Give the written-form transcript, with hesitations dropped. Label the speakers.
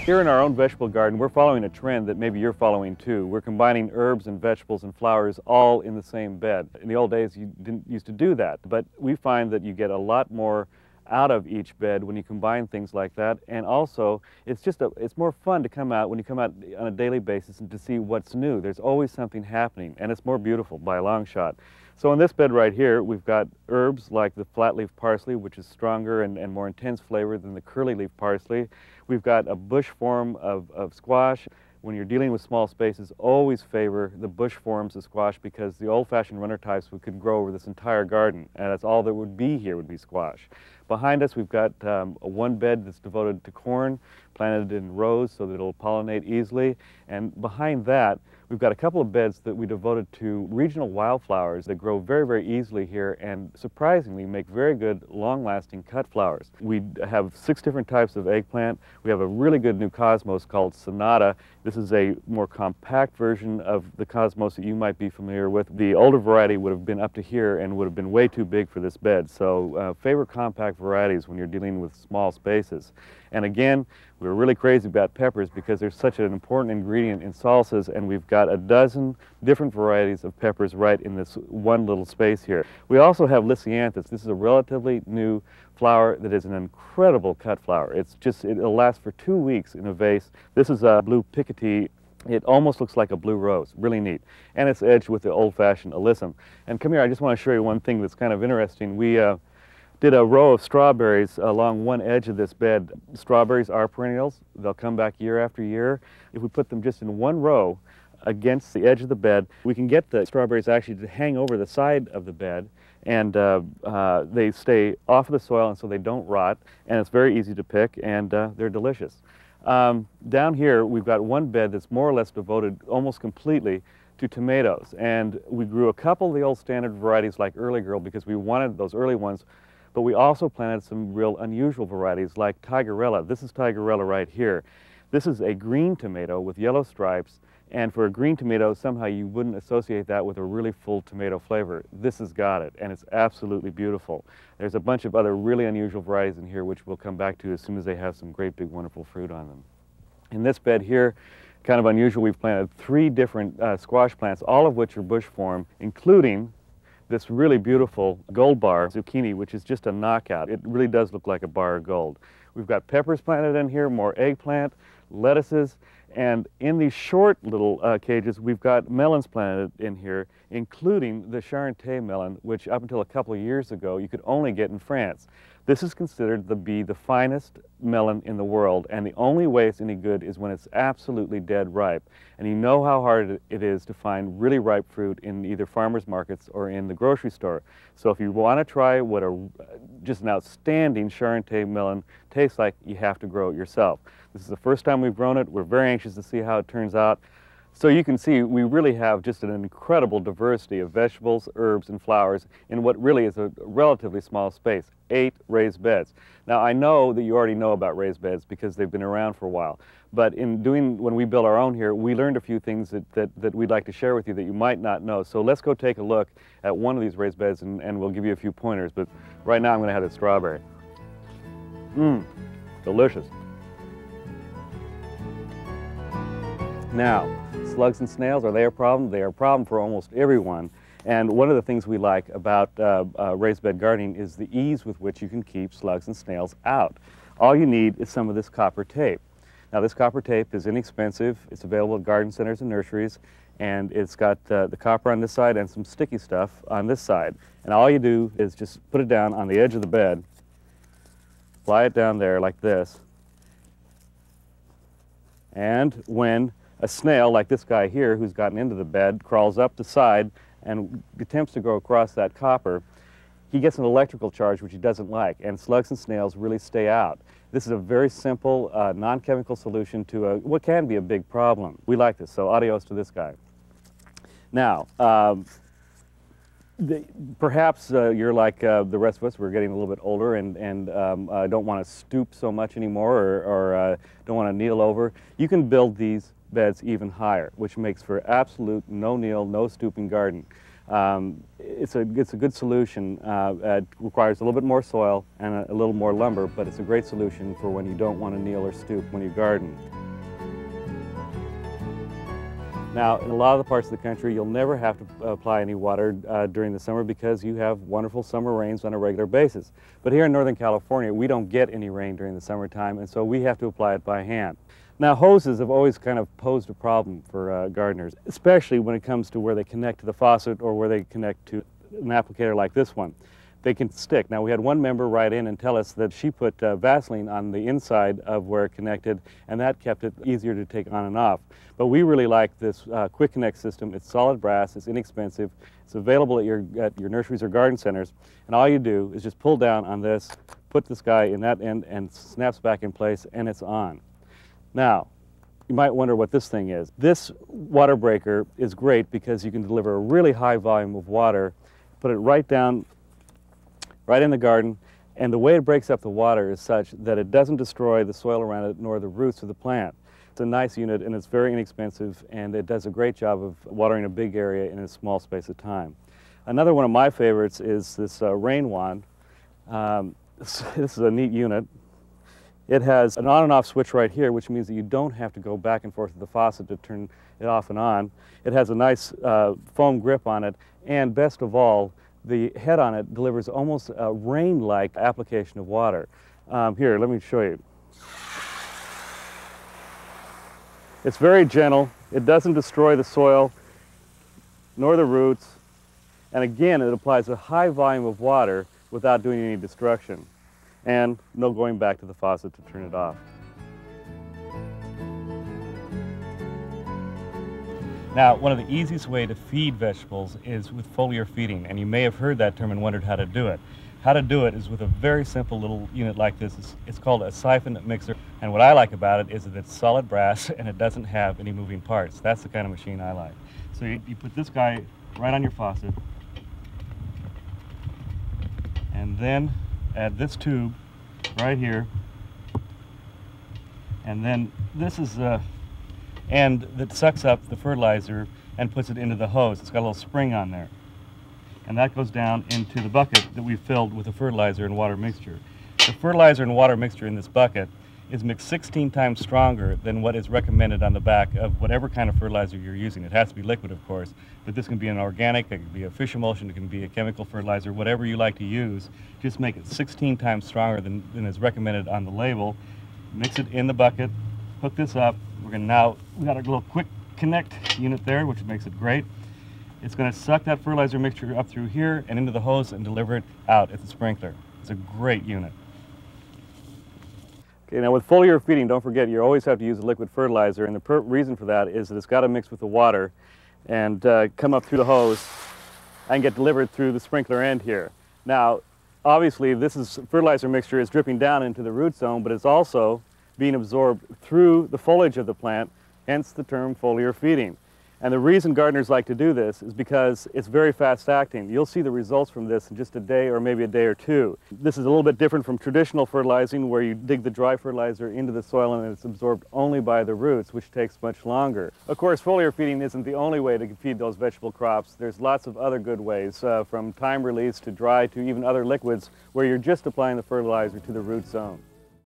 Speaker 1: Here in our own vegetable garden, we're following a trend that maybe you're following too. We're combining herbs and vegetables and flowers all in the same bed. In the old days, you didn't used to do that, but we find that you get a lot more out of each bed when you combine things like that. And also, it's more fun to come out when you come out on a daily basis and to see what's new. There's always something happening, and it's more beautiful by a long shot. So in this bed right here, we've got herbs like the flat-leaf parsley, which is stronger and more intense flavor than the curly-leaf parsley. We've got a bush form of squash. When you're dealing with small spaces, always favor the bush forms of squash because the old-fashioned runner types could grow over this entire garden, and that's all that would be here would be squash. Behind us, we've got one bed that's devoted to corn, planted in rows so that it'll pollinate easily. And behind that, we've got a couple of beds that we devoted to regional wildflowers that grow very, very easily here and surprisingly make very good, long-lasting cut flowers. We have 6 different types of eggplant. We have a really good new cosmos called Sonata. This is a more compact version of the cosmos that you might be familiar with. The older variety would have been up to here and would have been way too big for this bed. So favor compact varieties when you're dealing with small spaces. And again, we were really crazy about peppers because they're such an important ingredient in salsas, and we've got a dozen different varieties of peppers right in this one little space here. We also have Lisianthus. This is a relatively new flower that is an incredible cut flower. It'll last for 2 weeks in a vase. This is a blue picotee. It almost looks like a blue rose, really neat. And it's edged with the old-fashioned alyssum. And come here, I just want to show you one thing that's kind of interesting. We did a row of strawberries along one edge of this bed. Strawberries are perennials. They'll come back year after year. If we put them just in one row against the edge of the bed, we can get the strawberries actually to hang over the side of the bed, and they stay off of the soil and so they don't rot, and it's very easy to pick, and they're delicious. Down here we've got one bed that's more or less devoted almost completely to tomatoes, and we grew a couple of the old standard varieties like Early Girl because we wanted those early ones, but we also planted some real unusual varieties like Tigerella. This is Tigerella right here. This is a green tomato with yellow stripes, and for a green tomato, somehow you wouldn't associate that with a really full tomato flavor. This has got it, and it's absolutely beautiful. There's a bunch of other really unusual varieties in here which we'll come back to as soon as they have some great big wonderful fruit on them. In this bed here, kind of unusual, we've planted 3 different squash plants, all of which are bush form, including this really beautiful gold bar zucchini, which is just a knockout. It really does look like a bar of gold. We've got peppers planted in here, more eggplant, lettuces, and in these short little cages, we've got melons planted in here, including the Charente melon, which up until a couple of years ago, you could only get in France. This is considered to be the finest melon in the world, and the only way it's any good is when it's absolutely dead ripe. And you know how hard it is to find really ripe fruit in either farmers markets or in the grocery store. So if you want to try what just an outstanding Charente melon tastes like, you have to grow it yourself. This is the first time we've grown it. We're very anxious to see how it turns out. So you can see we really have just an incredible diversity of vegetables, herbs, and flowers in what really is a relatively small space, 8 raised beds. Now I know that you already know about raised beds because they've been around for a while, but when we built our own here, we learned a few things that we'd like to share with you that you might not know. So let's go take a look at one of these raised beds and we'll give you a few pointers, but right now I'm going to have the strawberry. Delicious. Now, slugs and snails, are they a problem? They are a problem for almost everyone. And one of the things we like about raised bed gardening is the ease with which you can keep slugs and snails out. All you need is some of this copper tape. Now this copper tape is inexpensive. It's available at garden centers and nurseries, and it's got the copper on this side and some sticky stuff on this side. And all you do is just put it down on the edge of the bed, apply it down there like this, and when a snail like this guy here who's gotten into the bed crawls up the side and attempts to go across that copper, he gets an electrical charge which he doesn't like, and slugs and snails really stay out. This is a very simple, non-chemical solution to what can be a big problem. We like this, so adios to this guy. Now, perhaps you're like the rest of us. We're getting a little bit older and don't want to stoop so much anymore or don't want to kneel over. You can build these beds even higher, which makes for absolute no-kneel, no-stooping garden. It's a good solution. It requires a little bit more soil and a little more lumber, but it's a great solution for when you don't want to kneel or stoop when you garden. Now, in a lot of the parts of the country, you'll never have to apply any water during the summer because you have wonderful summer rains on a regular basis. But here in Northern California, we don't get any rain during the summertime, and so we have to apply it by hand. Now, hoses have always kind of posed a problem for gardeners, especially when it comes to where they connect to the faucet or where they connect to an applicator like this one. They can stick. Now, we had one member write in and tell us that she put Vaseline on the inside of where it connected, and that kept it easier to take on and off. But we really like this Quick Connect system. It's solid brass, it's inexpensive, it's available at your nurseries or garden centers, and all you do is just pull down on this, put this guy in that end, and snaps back in place, and it's on. Now, you might wonder what this thing is. This water breaker is great because you can deliver a really high volume of water, put it right down, right in the garden, and the way it breaks up the water is such that it doesn't destroy the soil around it nor the roots of the plant. It's a nice unit and it's very inexpensive, and it does a great job of watering a big area in a small space of time. Another one of my favorites is this rain wand. This is a neat unit. It has an on and off switch right here, which means that you don't have to go back and forth to the faucet to turn it off and on. It has a nice foam grip on it, and best of all, the head on it delivers almost a rain-like application of water. Here, let me show you. It's very gentle. It doesn't destroy the soil nor the roots. And again, it applies a high volume of water without doing any destruction. And no going back to the faucet to turn it off. Now, one of the easiest way to feed vegetables is with foliar feeding, and you may have heard that term and wondered how to do it. How to do it is with a very simple little unit like this. It's called a siphon mixer, and what I like about it is that it's solid brass and it doesn't have any moving parts. That's the kind of machine I like. So you put this guy right on your faucet, and then add this tube right here, and then this is and that sucks up the fertilizer and puts it into the hose. It's got a little spring on there, and that goes down into the bucket that we filled with the fertilizer and water mixture. The fertilizer and water mixture in this bucket is mixed 16 times stronger than what is recommended on the back of whatever kind of fertilizer you're using. It has to be liquid, of course, but this can be an organic, it can be a fish emulsion, it can be a chemical fertilizer, whatever you like to use. Just make it 16 times stronger than is recommended on the label. Mix it in the bucket, hook this up. We're going to now, we got a little Quick Connect unit there, which makes it great. It's going to suck that fertilizer mixture up through here and into the hose and deliver it out at the sprinkler. It's a great unit. Okay, now with foliar feeding, don't forget you always have to use a liquid fertilizer, and the reason for that is that it's got to mix with the water and come up through the hose and get delivered through the sprinkler end here. Now, obviously, fertilizer mixture is dripping down into the root zone, but it's also being absorbed through the foliage of the plant, hence the term foliar feeding. And the reason gardeners like to do this is because it's very fast acting. You'll see the results from this in just a day or maybe a day or two. This is a little bit different from traditional fertilizing, where you dig the dry fertilizer into the soil and it's absorbed only by the roots, which takes much longer. Of course, foliar feeding isn't the only way to feed those vegetable crops. There's lots of other good ways, from time release to dry to even other liquids, where you're just applying the fertilizer to the root zone.